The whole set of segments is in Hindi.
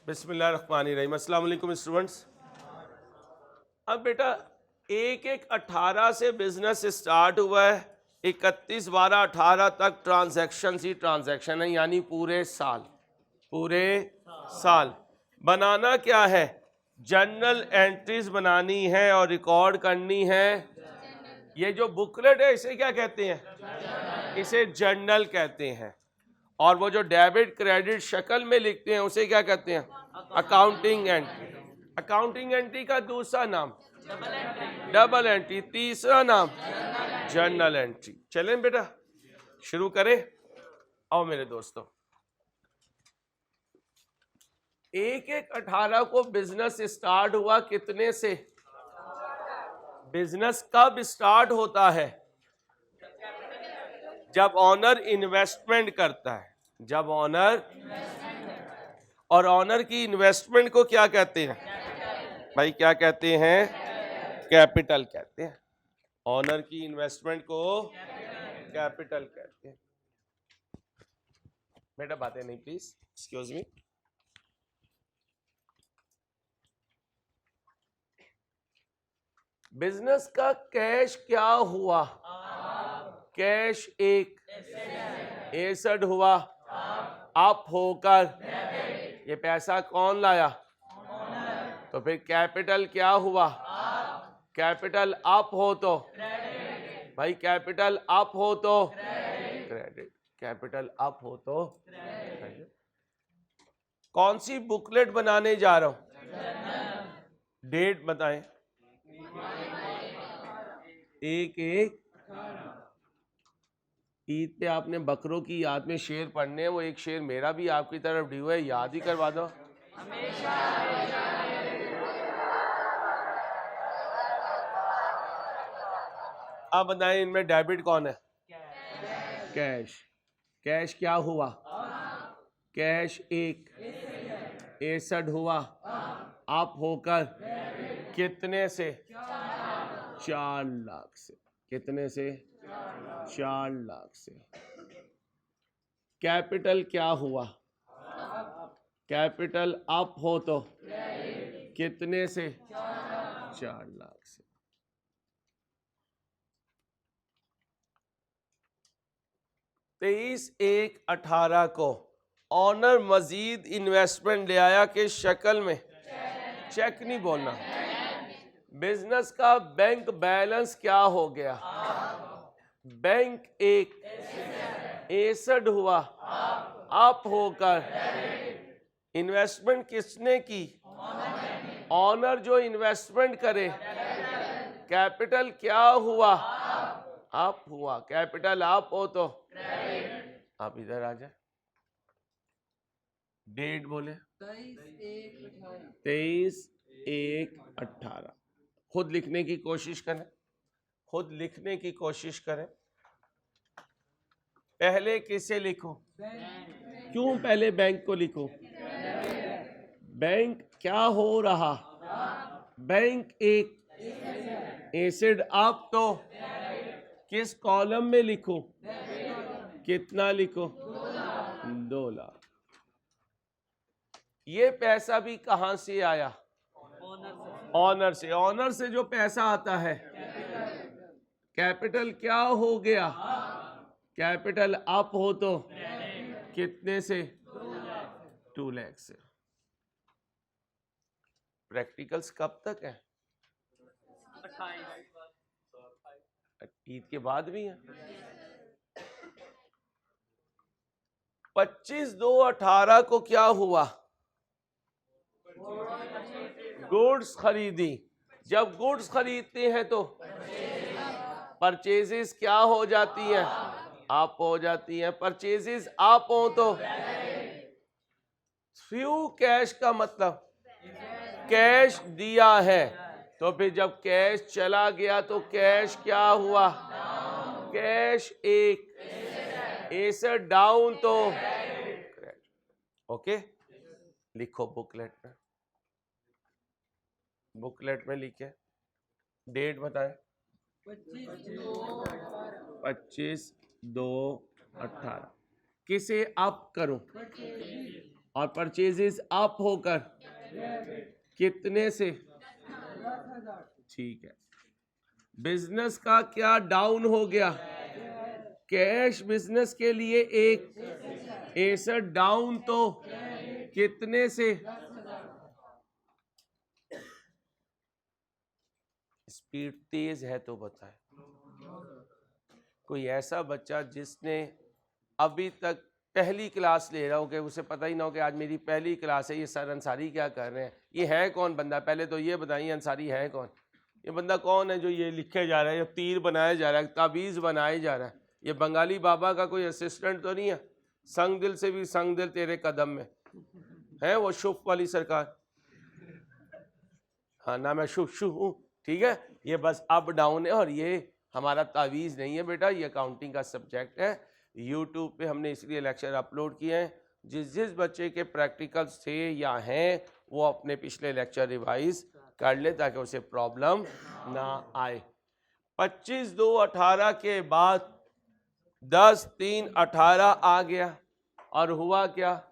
बिस्मिल्लाहिर्रहमानिर्रहीम। अस्सलाम वालेकुम स्टूडेंट्स। अब बेटा 1/1/18 से बिजनेस स्टार्ट हुआ है, 31/12/18 तक ट्रांजैक्शन ही ट्रांजैक्शन है, यानी पूरे साल बनाना क्या है, जर्नल एंट्रीज बनानी है और रिकॉर्ड करनी है। ये जो बुकलेट है इसे क्या कहते हैं, इसे जर्नल कहते हैं। और वो जो डेबिट क्रेडिट शक्ल में लिखते हैं उसे क्या कहते हैं, अकाउंटिंग एंट्री। अकाउंटिंग एंट्री का दूसरा नाम डबल एंट्री, तीसरा नाम जर्नल एंट्री। चलें बेटा शुरू करें। आओ मेरे दोस्तों, 1/1/18 को बिजनेस स्टार्ट हुआ कितने से, बिजनेस कब स्टार्ट होता है, जब ऑनर इन्वेस्टमेंट करता है, जब ऑनर, और ऑनर की इन्वेस्टमेंट को क्या कहते हैं भाई, क्या कहते हैं, कैपिटल कहते हैं। ऑनर की इन्वेस्टमेंट को कैपिटल कहते हैं। बेटा बातें नहीं प्लीज, एक्सक्यूज मी। बिजनेस का कैश क्या हुआ, कैश एक एसेट हुआ, अप होकर, ये पैसा कौन लाया, तो फिर कैपिटल क्या हुआ, कैपिटल अप हो तो भाई, कैपिटल अप हो तो क्रेडिट, कैपिटल अप हो तो क्रेडिट। कौन सी बुकलेट बनाने जा रहा हूं, डेट बताएं, 1/1। ईद पे आपने बकरों की याद में शेर पढ़ने हैं, वो एक शेर मेरा भी आपकी तरफ ड्यू है, याद ही करवा दो। अब बताएं इनमें डेबिट कौन है, कैश। कैश क्या हुआ, कैश एक एसेट हुआ, अप होकर कितने से, 4 लाख से, कितने से, 4 लाख से। कैपिटल क्या हुआ, कैपिटल अप हो तो कितने से, 4 लाख से। तेईस 1/18 को ऑनर मजीद इन्वेस्टमेंट ले आया कि शक्ल में, चेक नहीं बोलना, बिजनेस का बैंक बैलेंस क्या हो गया, बैंक एक एसेट हुआ, अप होकर, इन्वेस्टमेंट किसने की, ऑनर जो इन्वेस्टमेंट करे, कैपिटल क्या हुआ, अप हुआ, कैपिटल अप हो तो आप इधर आ जाए, डेट बोले 23/1/18। खुद लिखने की कोशिश करें, खुद लिखने की कोशिश करें। पहले किसे लिखो, क्यों पहले बैंक को लिखो, बैंक क्या हो रहा, बैंक एक एसिड अप तो किस कॉलम में लिखो, कितना लिखो, 2 लाख। ये पैसा भी कहां से आया, ऑनर से। ऑनर से जो पैसा आता है, कैपिटल क्या हो गया, कैपिटल अप हो तो कितने से, 2 लाख से। प्रैक्टिकल्स कब तक है, 28 ईद के बाद भी है। 25/2/18 को क्या हुआ, गुड्स खरीदी। जब गुड्स खरीदते हैं तो परचेजेस क्या हो जाती हैं, आप हो जाती हैं। परचेजेस आप हो तो फ्यू कैश का मतलब कैश दिया है, तो फिर जब कैश चला गया तो कैश क्या हुआ, कैश एक एसेट डाउन तो ओके। लिखो बुकलेट में, बुकलेट में लिखे, डेट बताएं, 25/2/18। किसे अप करूं, और परचेजेस अप होकर कितने से? ठीक है। बिजनेस का क्या डाउन हो गया? कैश बिजनेस के लिए एक एसेट डाउन तो कितने से? स्पीड तेज है तो बताए। कोई ऐसा बच्चा जिसने अभी तक पहली क्लास ले रहा हो कि उसे पता ही ना हो कि आज मेरी पहली क्लास है, ये सर अंसारी क्या कर रहे हैं, ये है कौन बंदा? पहले तो ये बताइए अंसारी है कौन? ये बंदा कौन है जो ये लिखे जा रहा है, ये तीर बनाया जा रहा है, ताबीज़ बनाया जा रहा है? ये बंगाली बाबा का कोई असिस्टेंट तो नहीं है? संग दिल से भी संग दिल तेरे कदम में है वो शुफ वाली सरकार। हाँ ना, मैं शुफ शुफ हूँ, ठीक है। ये बस अप डाउन है और ये हमारा तावीज़ नहीं है बेटा, ये अकाउंटिंग का सब्जेक्ट है। यूट्यूब पे हमने इसलिए लेक्चर अपलोड किए हैं, जिस बच्चे के प्रैक्टिकल्स थे या हैं वो अपने पिछले लेक्चर रिवाइज कर ले ताकि उसे प्रॉब्लम ना आए। 25/2/18 के बाद 10/3/18 आ गया और हुआ क्या?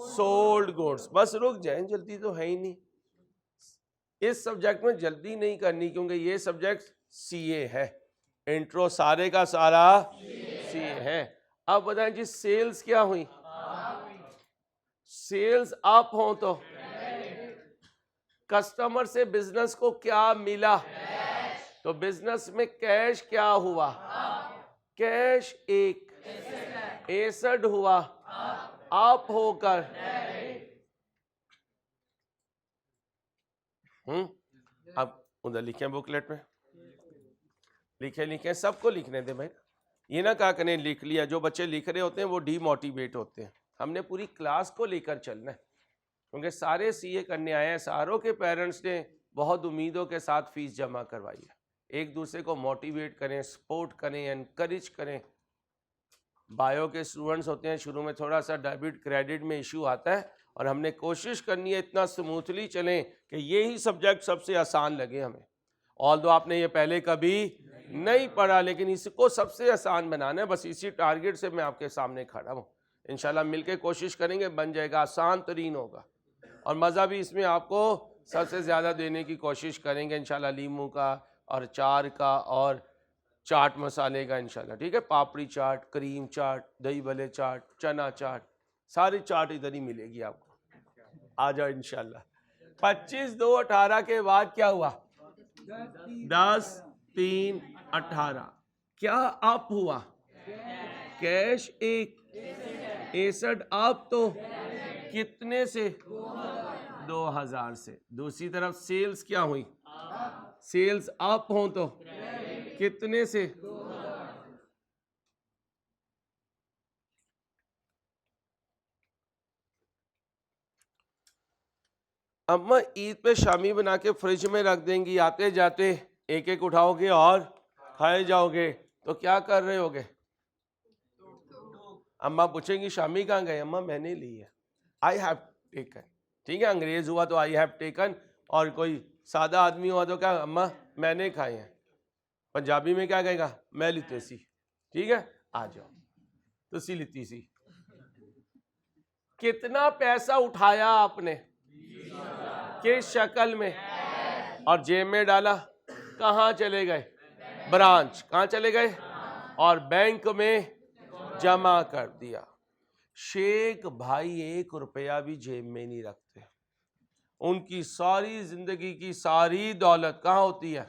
Sold goods. बस रुक जाए, जल्दी तो है ही नहीं इस सब्जेक्ट में, जल्दी नहीं करनी क्योंकि ये सब्जेक्ट सीए है। इंट्रो सारे का सारा सीए है। अब बताएं जी, सेल्स क्या हुई? सेल्स अप हो तो कस्टमर से बिजनेस को क्या मिला? तो बिजनेस में कैश क्या हुआ? कैश एक एसेट हुआ, अप होकर अब उधर लिखे बुकलेट में, लिखे सबको लिखने दे भाई, ये ना कहा करें लिख लिया। जो बच्चे लिख रहे होते हैं वो डीमोटिवेट होते हैं। हमने पूरी क्लास को लेकर चलना है क्योंकि सारे सीए करने आए हैं। सारों के पेरेंट्स ने बहुत उम्मीदों के साथ फीस जमा करवाई है। एक दूसरे को मोटिवेट करें, सपोर्ट करें, एनकरेज करें। बायो के स्टूडेंट्स होते हैं, शुरू में थोड़ा सा डेबिट क्रेडिट में इशू आता है और हमने कोशिश करनी है इतना स्मूथली चलें कि ये ही सब्जेक्ट सबसे आसान लगे हमें। ऑल्दो आपने ये पहले कभी नहीं पढ़ा, लेकिन इसको सबसे आसान बनाना है। बस इसी टारगेट से मैं आपके सामने खड़ा हूँ। इंशाल्लाह मिलके कोशिश करेंगे, बन जाएगा, आसान तरीन होगा और मज़ा भी इसमें आपको सबसे ज़्यादा देने की कोशिश करेंगे इंशाल्लाह। लीमू का और अचार का और चाट मसाले का इंशाल्लाह, ठीक है। पापड़ी चाट, क्रीम चाट, दही भले चाट, चना चाट, सारी चाट इधर ही मिलेगी आपको। आ जाओ इंशाल्लाह। 25/2/18 के बाद क्या हुआ? 10/3/18 क्या अप हुआ? कैश एक एसेट अप तो कितने से? 2000 से। दूसरी तरफ सेल्स क्या हुई? सेल्स अप हो तो कितने से? अम्मा ईद पे शामी बना के फ्रिज में रख देंगी, आते जाते एक एक उठाओगे और खाए जाओगे, तो क्या कर रहे होगे? अम्मा पूछेंगी शामी कहाँ गए? अम्मा मैंने ली है, आई हैव टेकन, ठीक है। अंग्रेज हुआ तो आई हैव टेकन, और कोई सादा आदमी हुआ तो क्या? अम्मा मैंने खाए हैं। पंजाबी में क्या कहेगा? मैं लिते सी, ठीक है। आ जाओ तुसी लिती सी। कितना पैसा उठाया आपने? किस शक्ल में? और जेब में डाला? कहाँ चले गए? ब्रांच। कहाँ चले गए? और बैंक में जमा कर दिया। शेख भाई 1 रुपया भी जेब में नहीं रखते। उनकी सारी जिंदगी की सारी दौलत कहाँ होती है?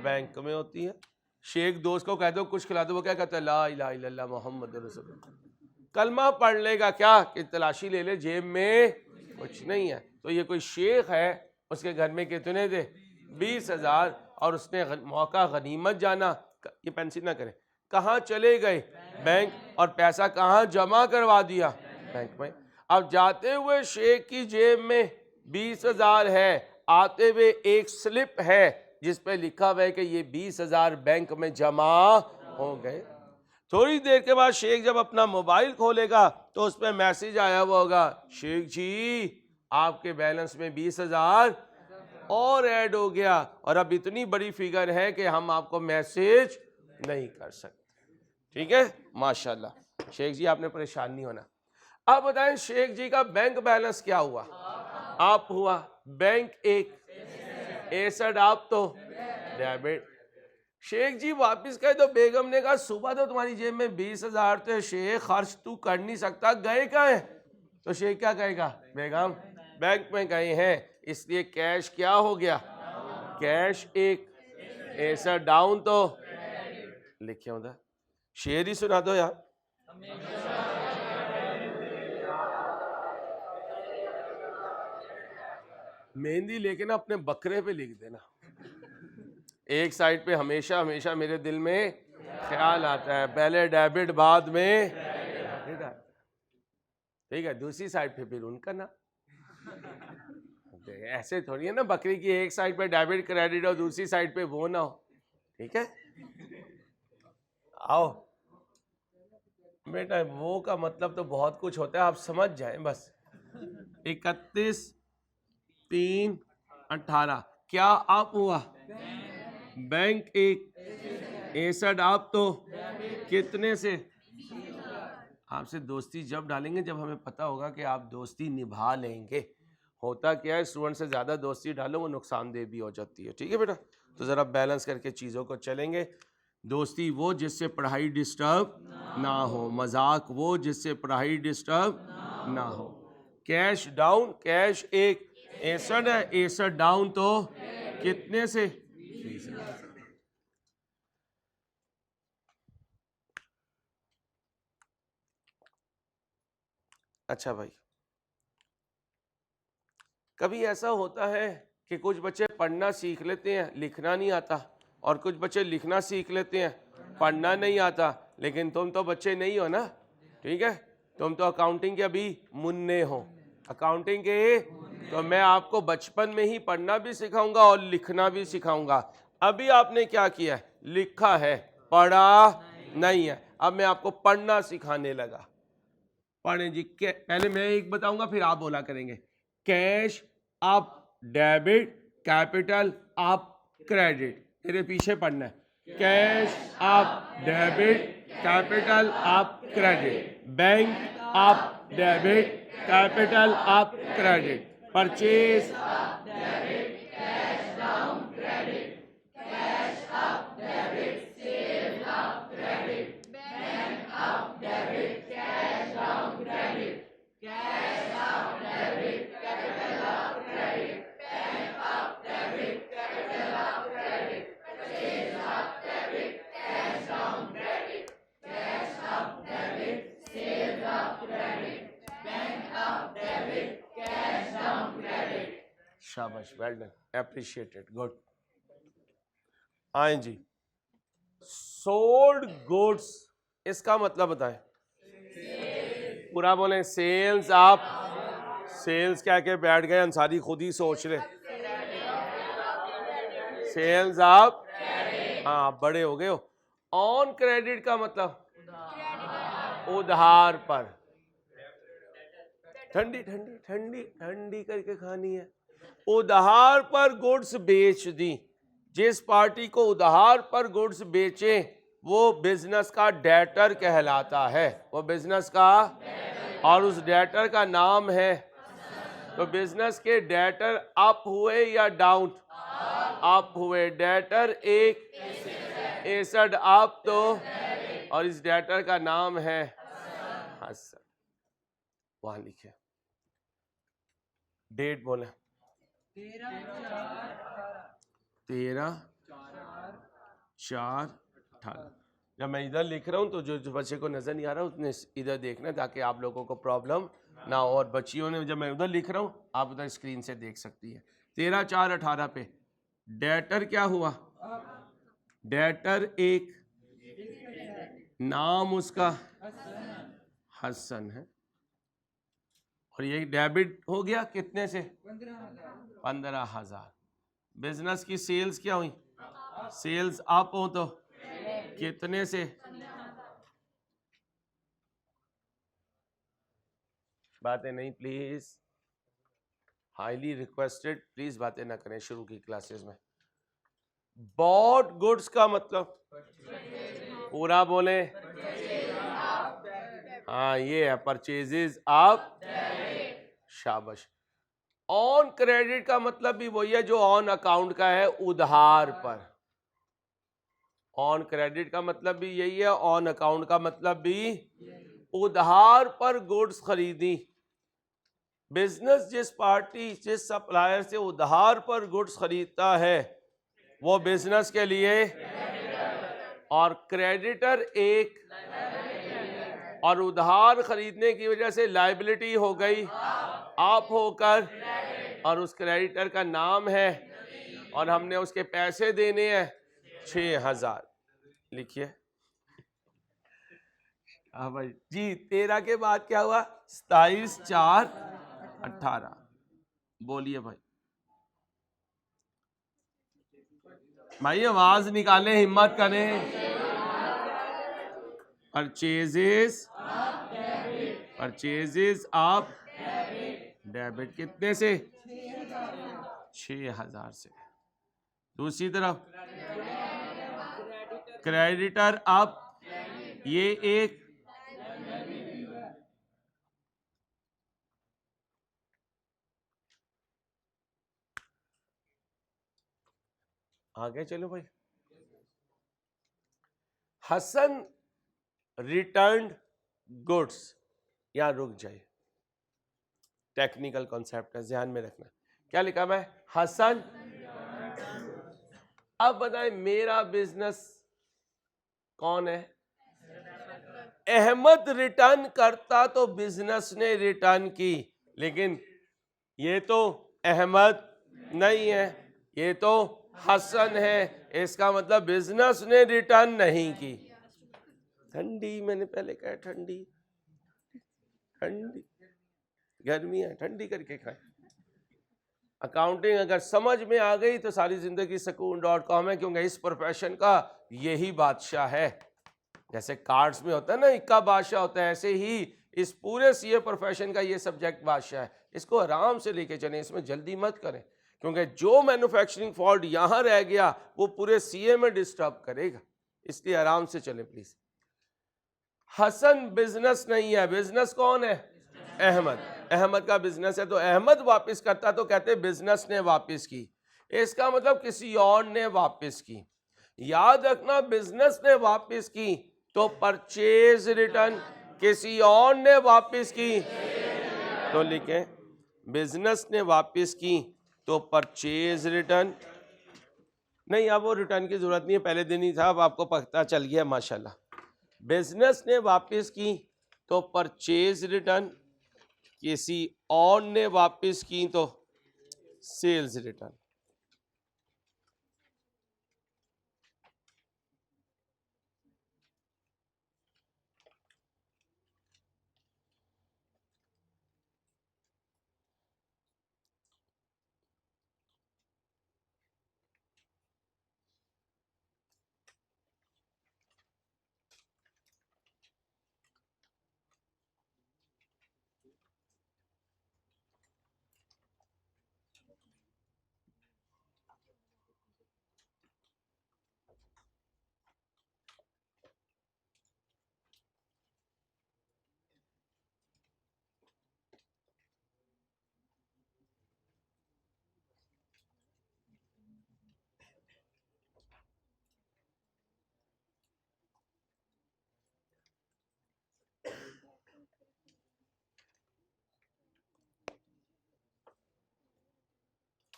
बैंक में होती है। शेख दोस्त को कह दो कुछ खिला दो, वो क्या कहता है? ला इलाहा इल्लल्लाह मोहम्मद रसूलुल्लाह। कलमा पढ़ लेगा क्या कि तलाशी ले ले, जेब में कुछ नहीं है। तो ये कोई शेख है, उसके घर में कितने थे? 20,000, और उसने मौका गनीमत जाना। ये पेंसिल ना करें, कहाँ चले गए? बैंक। और पैसा कहाँ जमा करवा दिया? बैंक में। अब जाते हुए शेख की जेब में 20,000 है, आते हुए एक स्लिप है जिस पे लिखा हुआ है कि ये 20,000 बैंक में जमा हो गए। थोड़ी देर के बाद शेख जब अपना मोबाइल खोलेगा तो उस पर मैसेज आया हुआ होगा, शेख जी आपके बैलेंस में 20,000 और ऐड हो गया, और अब इतनी बड़ी फिगर है कि हम आपको मैसेज नहीं कर सकते। ठीक है, माशाल्लाह। शेख जी आपने परेशान नहीं होना। आप बताएं शेख जी का बैंक बैलेंस क्या हुआ? आप हुआ। बैंक एक, एसेट आप तो डेबिट। शेख जी वापस गए तो बेगम ने कहा सुबह तो तुम्हारी जेब में 20,000 थे शेख, खर्च तू कर नहीं सकता, गए कहाँ हैं? तो शेख क्या कहेगा? बेगम बैंक में गए हैं, इसलिए कैश क्या हो गया? कैश एक, एसेट डाउन तो लिखे होता। शेर ही सुना दो यार। मेहंदी लेके ना अपने बकरे पे लिख देना, एक साइड पे हमेशा हमेशा मेरे दिल में ख्याल आता है, पहले डेबिट बाद में क्रेडिट। ठीक है, दूसरी साइड पे फिर उनका ना, ऐसे थोड़ी है ना बकरी की एक साइड पे डेबिट क्रेडिट और दूसरी साइड पे वो ना हो। ठीक है, आओ बेटा, वो का मतलब तो बहुत कुछ होता है, आप समझ जाएं बस। 31/3/18 क्या आप हुआ? बैंक एक, एसेट आप तो कितने से? आपसे दोस्ती जब डालेंगे जब हमें पता होगा कि आप दोस्ती निभा लेंगे। होता क्या है, स्टूडेंट से ज़्यादा दोस्ती डालो वो नुकसानदेह भी हो जाती है। ठीक है बेटा, तो ज़रा बैलेंस करके चीज़ों को चलेंगे। दोस्ती वो जिससे पढ़ाई डिस्टर्ब ना हो, मजाक वो जिससे पढ़ाई डिस्टर्ब ना हो। कैश डाउन, कैश एक, एसेट है, एसेट डाउन तो कितने से? 30। अच्छा भाई, कभी ऐसा होता है कि कुछ बच्चे पढ़ना सीख लेते हैं, लिखना नहीं आता, और कुछ बच्चे लिखना सीख लेते हैं, पढ़ना नहीं आता। लेकिन तुम तो बच्चे नहीं हो ना, ठीक है, तुम तो अकाउंटिंग के अभी मुन्ने हो, अकाउंटिंग के। तो मैं आपको बचपन में ही पढ़ना भी सिखाऊंगा और लिखना भी सिखाऊंगा। अभी आपने क्या किया है? लिखा है, पढ़ा नहीं है। अब मैं आपको पढ़ना सिखाने लगा। पढ़ें जी, पहले मैं एक बताऊंगा फिर आप बोला करेंगे। Cash up debit, capital up credit. तेरे पीछे पढ़ना है, cash up debit, capital up credit. Bank up debit, capital up credit. Purchase शाबाश, वेल डन, एप्रिशिएटेड, गुड। आए जी, सोल्ड गुड्स, इसका मतलब बताएं। पूरा बोलें, सेल्स आप। सेल्स क्या के बैठ गए अंसारी, खुद ही सोच रहे। सेल्स आप, हाँ आप बड़े हो गए हो। ऑन क्रेडिट का मतलब उधार पर। ठंडी ठंडी ठंडी ठंडी करके खानी है। उधार पर गुड्स बेच दी। जिस पार्टी को उधार पर गुड्स बेचे वो बिजनेस का डेटर कहलाता है, वो बिजनेस का, और उस डेटर का नाम है। तो बिजनेस के डेटर अप हुए या डाउन? अप हुए। डेटर एक, एसेट अप तो, और इस डेटर का नाम है हसन। वहां लिखे, डेट बोले 13/4/18। जब मैं इधर लिख रहा हूं तो जो बच्चे को नजर नहीं आ रहा उसने इधर देखना ताकि आप लोगों को प्रॉब्लम ना हो। और बच्चियों ने, जब मैं उधर लिख रहा हूं आप उधर स्क्रीन से देख सकती है। 13/4/18 पे डेटर क्या हुआ? डेटर एक, नाम उसका हसन है, और ये डेबिट हो गया कितने से? 15,000। बिजनेस की सेल्स क्या हुई? सेल्स अप हो तो कितने से? बातें नहीं प्लीज, हाईली रिक्वेस्टेड, प्लीज बातें ना करें शुरू की क्लासेस में। बॉट गुड्स का मतलब पूरा बोले, हाँ ये है परचेजेस अप, शाबाश। ऑन क्रेडिट का मतलब भी वही है जो ऑन अकाउंट का है, उधार पर। ऑन क्रेडिट का मतलब भी यही है, ऑन अकाउंट का मतलब भी उधार पर गुड्स खरीदी। बिजनेस जिस सप्लायर से उधार पर गुड्स खरीदता है वो बिजनेस के लिए, और क्रेडिटर एक, और उधार खरीदने की वजह से लायबिलिटी हो गई आप होकर, और उस क्रेडिटर का नाम है और हमने उसके पैसे देने हैं 6,000। लिखिए। हाँ भाई जी, 13 के बाद क्या हुआ? 27, 4, 18। बोलिए भाई। भाई आवाज निकालें, हिम्मत करें। परचेजेस आप डेबिट कितने से? 6,000 से। दूसरी तरफ क्रेडिटर अब ये एक, आगे चलो भाई। हसन रिटर्न्ड गुड्स, यहां रुक जाए, टेक्निकल कॉन्सेप्ट है, ध्यान में रखना। क्या लिखा है? हसन। अब बताएं मेरा बिजनेस कौन है? अहमद रिटर्न करता तो बिजनेस ने रिटर्न की, लेकिन ये तो अहमद नहीं है, ये तो हसन है, इसका मतलब बिजनेस ने रिटर्न नहीं की। ठंडी, मैंने पहले कहा ठंडी, ठंडी गर्मी है, ठंडी करके खाए। अकाउंटिंग अगर समझ में आ गई तो सारी जिंदगी sukoon.com है, क्योंकि इस प्रोफेशन का यही बादशाह है। जैसे कार्ड्स में होता है ना इक्का बादशाह होता है, ऐसे ही इस पूरे सीए प्रोफेशन का ये सब्जेक्ट बादशाह है। इसको आराम से लेके चलें, इसमें जल्दी मत करें, क्योंकि जो मैन्युफैक्चरिंग फॉल्ट यहाँ रह गया वो पूरे सीए में डिस्टर्ब करेगा, इसलिए आराम से चलें प्लीज। हसन बिजनेस नहीं है, बिजनेस कौन है? अहमद। अहमद का बिजनेस है, तो अहमद वापस करता तो कहते बिजनेस ने वापस की, इसका मतलब किसी और ने वापस की। याद रखना, बिजनेस ने वापस की तो परचेज रिटर्न, किसी और ने वापस की तो लिखें बिजनेस ने वापस की तो परचेज रिटर्न। नहीं, अब वो रिटर्न की जरूरत नहीं है, पहले दिन ही था, अब आपको पता चल गया माशाल्लाह। बिजनेस ने वापस की तो परचेज रिटर्न, किसी और ने वापस की तो सेल्स रिटर्न।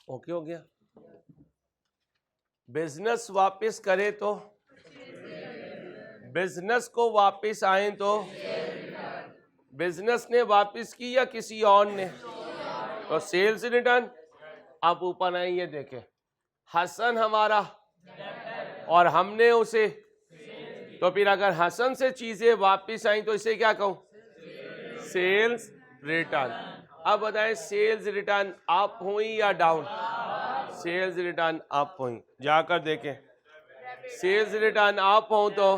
ओके हो गया। बिजनेस वापस करे तो, बिजनेस को वापस आए तो, बिजनेस ने वापस की या किसी और ने, तो सेल्स रिटर्न। अब ऊपर आए, ये देखें हसन हमारा और हमने उसे, तो फिर अगर हसन से चीजें वापस आई तो इसे क्या कहूं? Sales return. अब बताएं सेल्स रिटर्न अप हुई या डाउन? सेल्स रिटर्न अप हुई, जाकर देखें सेल्स रिटर्न अप हो तो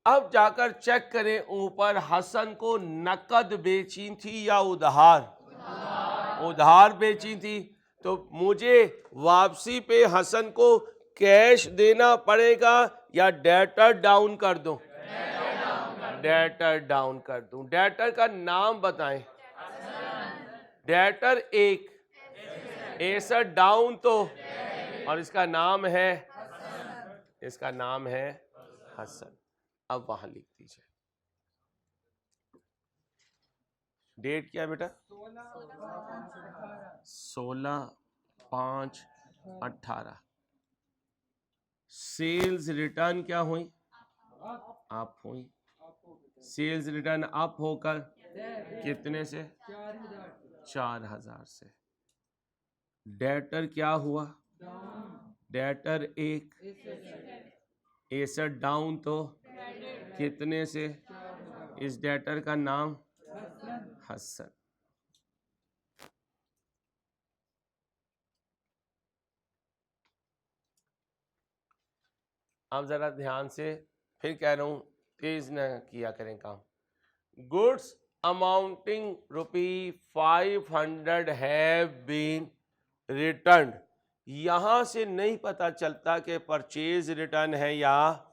अब जाकर चेक करें ऊपर हसन को नकद बेची थी या उधार? उधार बेची थी, तो मुझे वापसी पे हसन को कैश देना पड़ेगा या डेटर डाउन कर दूं? डेटर डाउन कर दूं। डेटर का नाम बताएं। डेटर एक, एसेट डाउन तो, और इसका नाम है, इसका नाम है हसन। अब वहां लिख दीजिए। डेट क्या है बेटा? 16/5/18। सेल्स रिटर्न क्या हुई? अप हुई। सेल्स रिटर्न अप होकर कितने से? 4000 से। डेटर क्या हुआ? डेटर एक, एसेट डाउन तो कितने से? इस डेटर का नाम हसन। अब जरा ध्यान से, फिर कह रहा हूं तेज न किया करें काम। Goods amounting ₹500 have been return. यहां से नहीं पता चलता कि परचेज रिटर्न है या,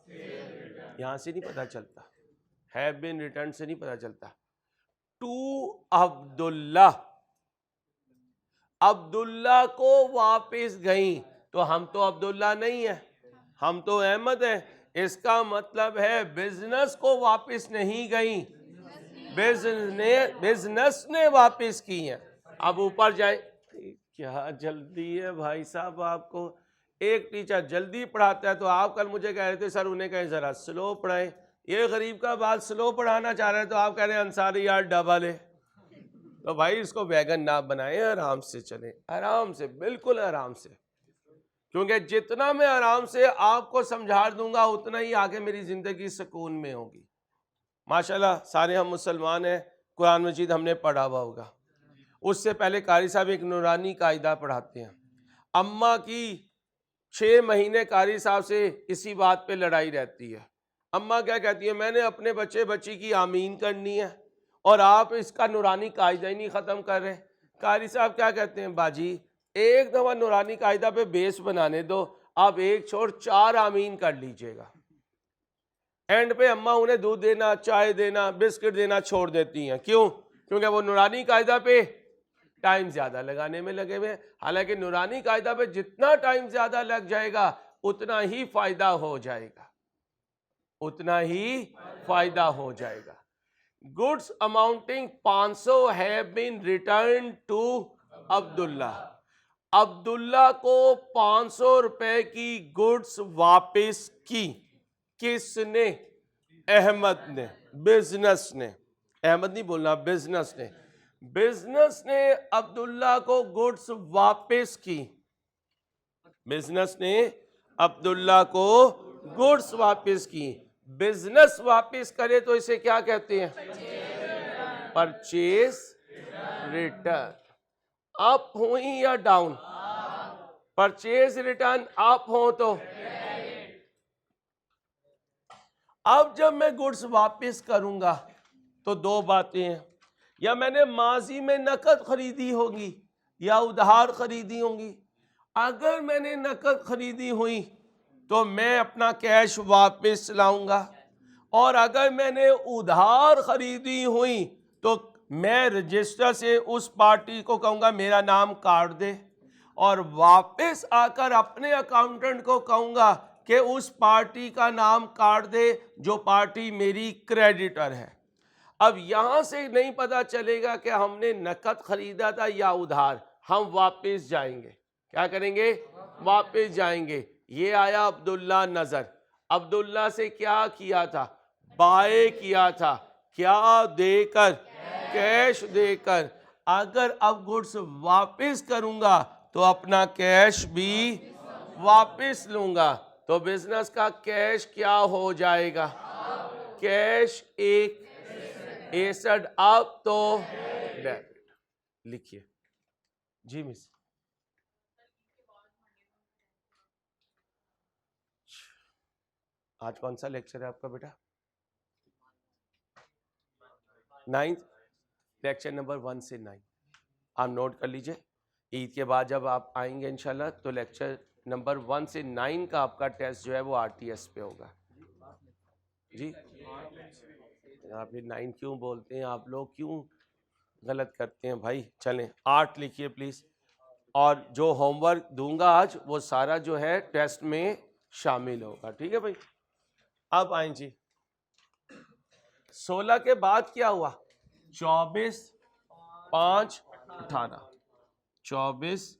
यहां से नहीं पता चलता, हैव बीन रिटर्न से नहीं पता चलता। टू अब्दुल्ला, अब्दुल्ला को वापस गई, तो हम तो अब्दुल्ला नहीं है, हम तो अहमद है। इसका मतलब है बिजनेस को वापस नहीं गई, बिजनेस ने वापस की है। अब ऊपर जाए। क्या जल्दी है भाई साहब आपको? एक टीचर जल्दी पढ़ाता है तो आप कल मुझे कह रहे थे सर उन्हें कहें जरा स्लो पढ़ाएं। ये गरीब का बात स्लो पढ़ाना चाह रहे हैं तो आप कह रहे हैं अंसारी यार डबल है। तो भाई इसको वैगन ना बनाए, आराम से चले, आराम से, बिल्कुल आराम से, क्योंकि जितना मैं आराम से आपको समझा दूंगा उतना ही आगे मेरी जिंदगी सुकून में होगी। माशाल्लाह सारे हम मुसलमान हैं, कुरान मजीद हमने पढ़ा हुआ होगा। उससे पहले कारी साहब एक नूरानी कायदा पढ़ाते हैं। अम्मा की 6 महीने कारी साहब से इसी बात पे लड़ाई रहती है। अम्मा क्या कहती है? मैंने अपने बच्चे बच्ची की आमीन करनी है और आप इसका नूरानी कायदा ही नहीं ख़त्म कर रहे। कारी साहब क्या कहते हैं? बाजी एक दफ़ा नूरानी कायदा पे बेस बनाने दो, आप एक छोड़ 4 आमीन कर लीजिएगा। एंड पे अम्मा उन्हें दूध देना, चाय देना, बिस्किट देना छोड़ देती हैं। क्यों? क्योंकि वो नूरानी कायदा पे टाइम ज्यादा लगाने में लगे हुए हैं। हालांकि नूरानी कायदा पे जितना टाइम ज्यादा लग जाएगा उतना ही फायदा हो जाएगा, उतना ही फायदा हो जाएगा। Goods amounting 500 have been return to Abdullah. Abdullah को 500 रुपए की गुड्स वापस की। किसने? अहमद ने, बिजनेस ने। अहमद नहीं बोलना, बिजनेस ने। बिजनेस ने अब्दुल्ला को गुड्स वापस की। बिजनेस ने अब्दुल्ला को गुड्स वापस की। बिजनेस वापस करे तो इसे क्या कहते हैं? Purchase return. अप हुई या डाउन? परचेज रिटर्न अप हो तो। अब जब मैं गुड्स वापस करूंगा तो दो बातें हैं, या मैंने माजी में नकद खरीदी होगी या उधार खरीदी होंगी। अगर मैंने नकद खरीदी हुई तो मैं अपना कैश वापस लाऊंगा, और अगर मैंने उधार खरीदी हुई तो मैं रजिस्टर से उस पार्टी को कहूंगा मेरा नाम काट दे, और वापस आकर अपने अकाउंटेंट को कहूंगा कि उस पार्टी का नाम काट दे जो पार्टी मेरी क्रेडिटर है। अब यहां से नहीं पता चलेगा कि हमने नकद खरीदा था या उधार। हम वापस जाएंगे, क्या करेंगे? वापस जाएंगे। ये आया अब्दुल्ला नजर। अब्दुल्ला से क्या किया था? बाय किया था। क्या देकर? कैश देकर। अगर अब गुड्स वापस करूंगा तो अपना कैश भी वापस लूंगा, तो बिजनेस का कैश क्या हो जाएगा? कैश एक, एसेट अप तो डेबिट। लिखिए जी मिस। आज कौन सा लेक्चर है आपका बेटा? 9th, लेक्चर नंबर 1 से 9 आप नोट कर लीजिए। ईद के बाद जब आप आएंगे इंशाल्लाह तो लेक्चर नंबर 1 से 9 का आपका टेस्ट जो है वो RTS पे होगा जी। या फिर 9 क्यों बोलते हैं आप लोग, क्यों गलत करते हैं भाई। चलें 8 लिखिए प्लीज, और जो होमवर्क दूंगा आज वो सारा जो है टेस्ट में शामिल होगा, ठीक है भाई। अब आए जी 16 के बाद क्या हुआ, 24 5 18, 24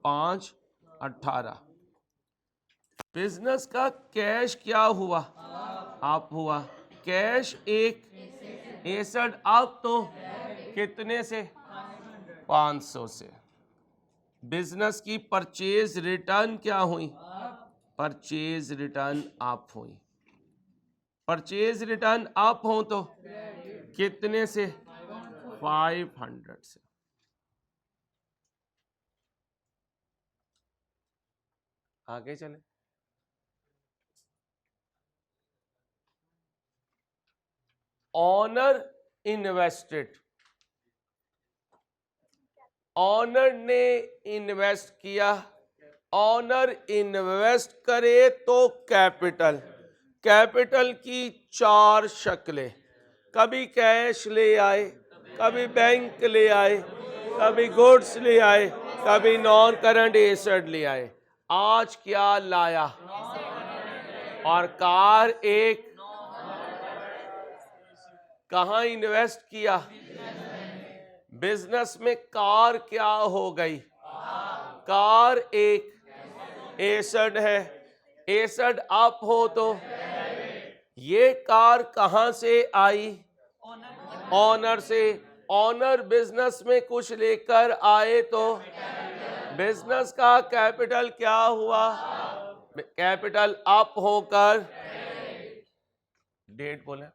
5 18। बिजनेस का कैश क्या हुआ, आप हुआ। कैश 1 61 आप तो कितने से, 500 से। बिजनेस की परचेज रिटर्न क्या हुई, परचेज रिटर्न आप हुई। परचेज रिटर्न आप हो तो कितने से, 500 से। आगे चले, ऑनर इन्वेस्टेड, ऑनर ने इन्वेस्ट किया। ऑनर इन्वेस्ट करे तो कैपिटल, कैपिटल की 4 शक्लें, कभी कैश ले आए, कभी बैंक ले आए, कभी गुड्स ले आए, कभी नॉन करंट एसेट ले आए। आज क्या लाया, और कार एक, कहां इन्वेस्ट किया, बिजनेस में। कार क्या हो गई, कार एक एसेट है, एसेट अप हो तो ये कार कहां से आई, ऑनर से। ऑनर बिजनेस में कुछ लेकर आए तो बिजनेस का कैपिटल क्या हुआ, कैपिटल अप होकर, डेट बोले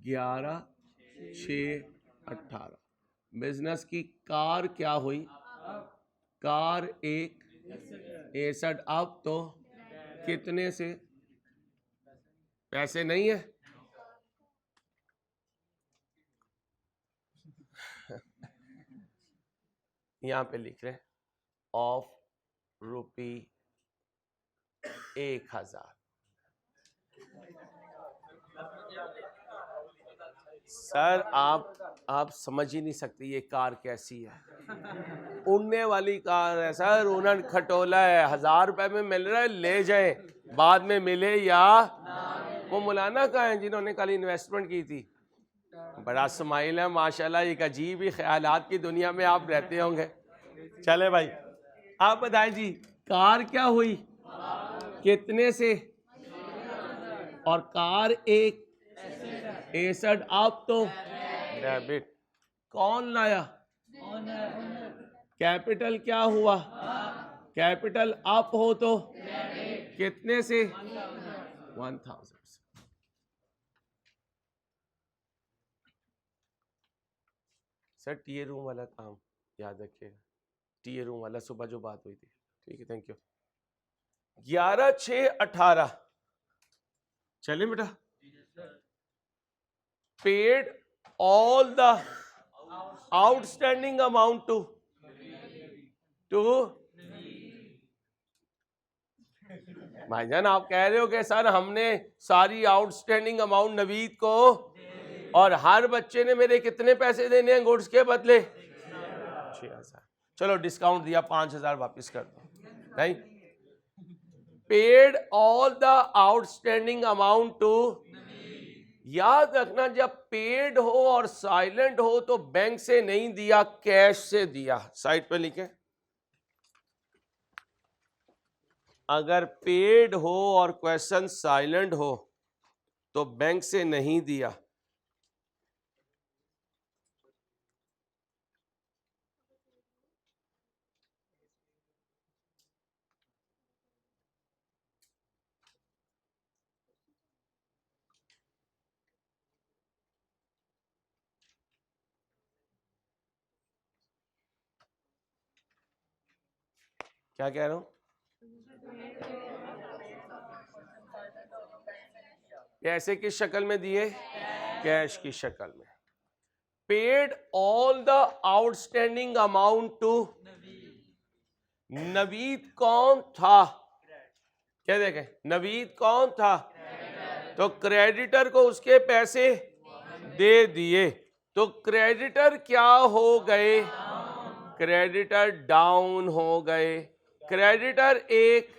11/6/18। बिजनेस की कार क्या हुई, कार एक, एसेट अप तो कितने से, पैसे नहीं है। यहां पे लिख रहे ऑफ ₹1000। सर आप समझ ही नहीं सकते ये कार कैसी है, उड़ने वाली कार है सर, उन्हन खटोला है। 1000 रुपए में मिल रहा है, ले जाए, बाद में मिले या वो मौलाना का है जिन्होंने कल इन्वेस्टमेंट की थी। बड़ा स्माइल है माशाल्लाह, एक अजीब ही ख्यालात की दुनिया में आप रहते होंगे। चले भाई आप बताएं जी, कार क्या हुई, कितने से, और कार एक, एसेट आप तो डेबिट। कौन लाया, कैपिटल क्या हुआ, कैपिटल अप हो तो कितने से, 1000 से। सर टीए रूम वाला काम याद रखिएगा, टीए रूम वाला सुबह जो बात हुई थी, ठीक है, थैंक यू। 11/6/18 चलिए बेटा। Paid all the outstanding amount to भाईजान, आप कह रहे हो कि सर हमने सारी आउटस्टैंडिंग अमाउंट नवीद को, और हर बच्चे ने मेरे कितने पैसे देने हैं गुड्स के बदले, 6000। चलो डिस्काउंट दिया, 5000 वापस कर दो। नहीं, paid all the outstanding amount to, याद रखना जब पेड हो और साइलेंट हो तो बैंक से नहीं दिया, कैश से दिया। साइड पे लिखे, अगर पेड हो और क्वेश्चन साइलेंट हो तो बैंक से नहीं दिया। क्या कह रहा हूं, पैसे किस शक्ल में दिए, कैश की शक्ल में। Paid all the outstanding amount to, Naveed कौन था, क्या देखें, नवीद कौन था, तो क्रेडिटर को उसके पैसे दे दिए, तो क्रेडिटर क्या हो गए? क्रेडिटर डाउन हो गए। क्रेडिटर एक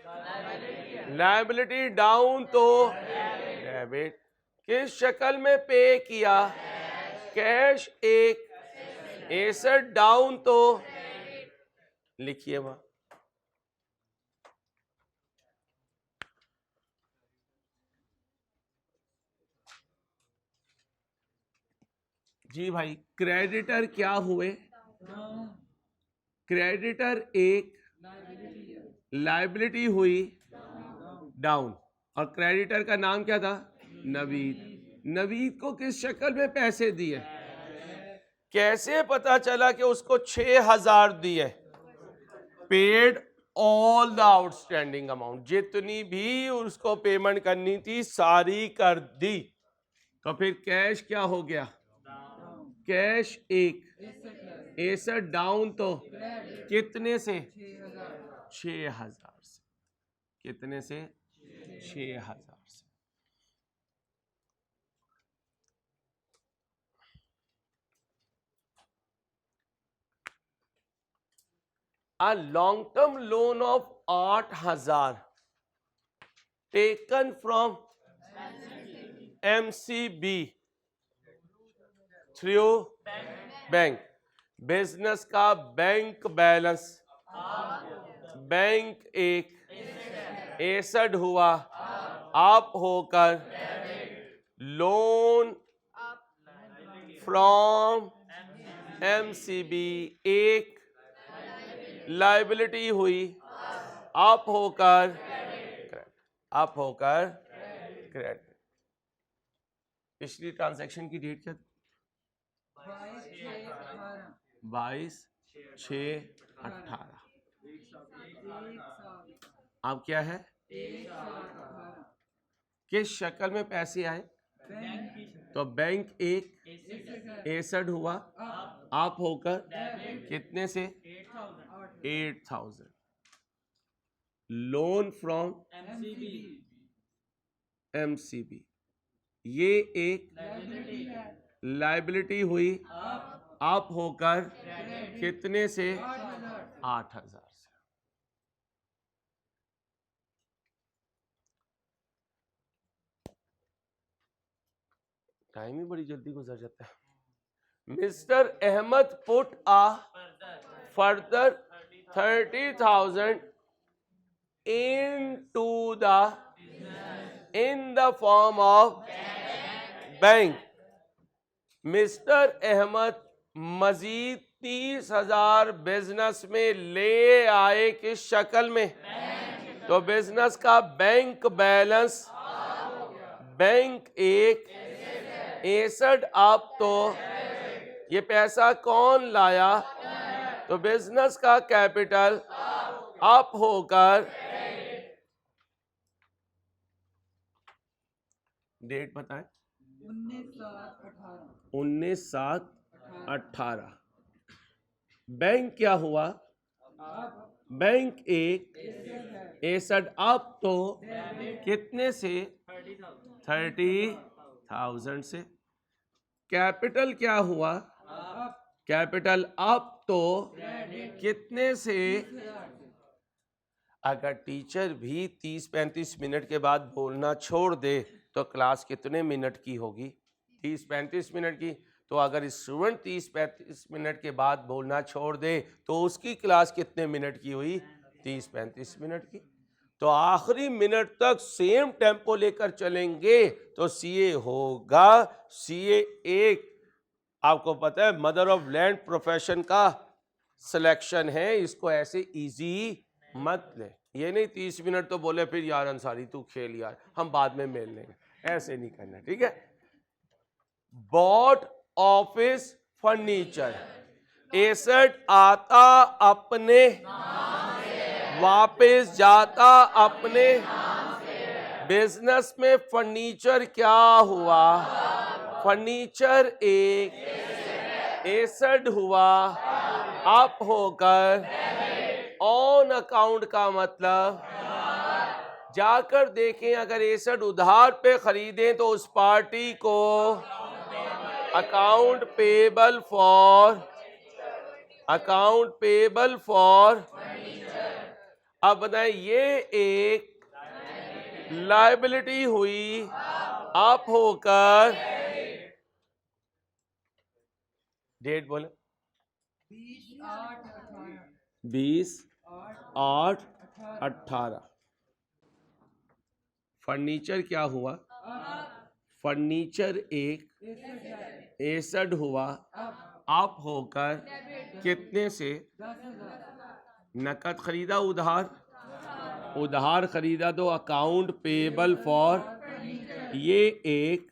लायबिलिटी, डाउन तो डेबिट। किस शक्ल में पे किया? कैश एक, एसेट डाउन तो लिखिए वहां। जी भाई, क्रेडिटर क्या हुए? क्रेडिटर एक लायबिलिटी हुई डाउन, और क्रेडिटर का नाम क्या था? नवीद। नवीद को किस शक्ल में पैसे दिए? कैसे पता चला कि उसको 6,000 दिए? Paid all the outstanding amount, जितनी भी उसको पेमेंट करनी थी सारी कर दी। तो फिर कैश क्या हो गया? कैश एक, एसेट डाउन तो कितने से? 6,000 से। कितने से? 6,000 से। A long term loan of 8,000 taken from MCB through bank. Business का बैंक बैलेंस, बैंक एक, एसेट हुआ आप होकर, लोन फ्रॉम MCB एक, लायबिलिटी हुई आप होकर, आप होकर क्रेडिट। पिछली ट्रांजैक्शन की डेट क्या? 22/6/18। अब क्या है? किस शक्ल में पैसे आए? तो बैंक एक, एसेट हुआ आप होकर, कितने से? 8,000। लोन फ्रॉम MCB, ये एक लायबिलिटी हुई आप होकर, कितने से? 8,000 से। टाइम ही बड़ी जल्दी गुजर जाता है। Mister Ahmad put a further 30,000 in the form of bank. Mister Ahmad Majeed 30,000 business में ले आए, किस शक्ल में? तो बिजनेस का बैंक बैलेंस, बैंक एक, एसेट आप तो ये पैसा कौन लाया? तो बिजनेस का कैपिटल आप होकर, डेट बताएं। 19/7/18। बैंक क्या हुआ? बैंक एक, एसेट आप तो कितने से? 30,000 से। कैपिटल क्या हुआ? कैपिटल आप तो कितने से? अगर टीचर भी 30-35 मिनट के बाद बोलना छोड़ दे तो क्लास कितने मिनट की होगी? 30-35 मिनट की। तो अगर स्टूडेंट 30-35 मिनट के बाद बोलना छोड़ दे तो उसकी क्लास कितने मिनट की हुई? 30-35 मिनट की। तो आखिरी मिनट तक सेम टेम्पो लेकर चलेंगे तो सीए होगा। सीए एक, आपको पता है मदर ऑफ लैंड प्रोफेशन का सिलेक्शन है, इसको ऐसे इजी मत ले। ये नहीं 30 मिनट तो बोले फिर यार अंसारी तू खेल यार, हम बाद में मिल लेंगे, ऐसे नहीं करना, ठीक है। बॉट ऑफिस फर्नीचर, एसेट आता अपने, वापस जाता अपने। बिजनेस में फर्नीचर क्या हुआ? फर्नीचर एक, एसेट हुआ आप होकर, ऑन अकाउंट का मतलब जाकर देखें अगर एसेट उधार पे खरीदें तो उस पार्टी को अकाउंट पेबल फॉर अब बताएं ये एक लायबिलिटी हुई आप होकर डेट बोले 20/8/18 फर्नीचर क्या हुआ फर्नीचर एक एसेट हुआ आप होकर कितने से नकद खरीदा उधार खरीदा तो अकाउंट पेबल फॉर ये एक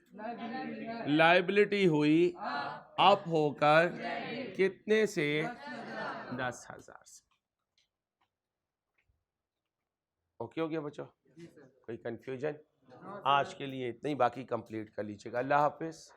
लायबिलिटी हुई अप होकर कितने से 10,000 से। ओके हो गया बच्चों कोई कंफ्यूजन आज के लिए इतना ही बाकी कंप्लीट कर लीजिएगा अल्लाह हाफिज।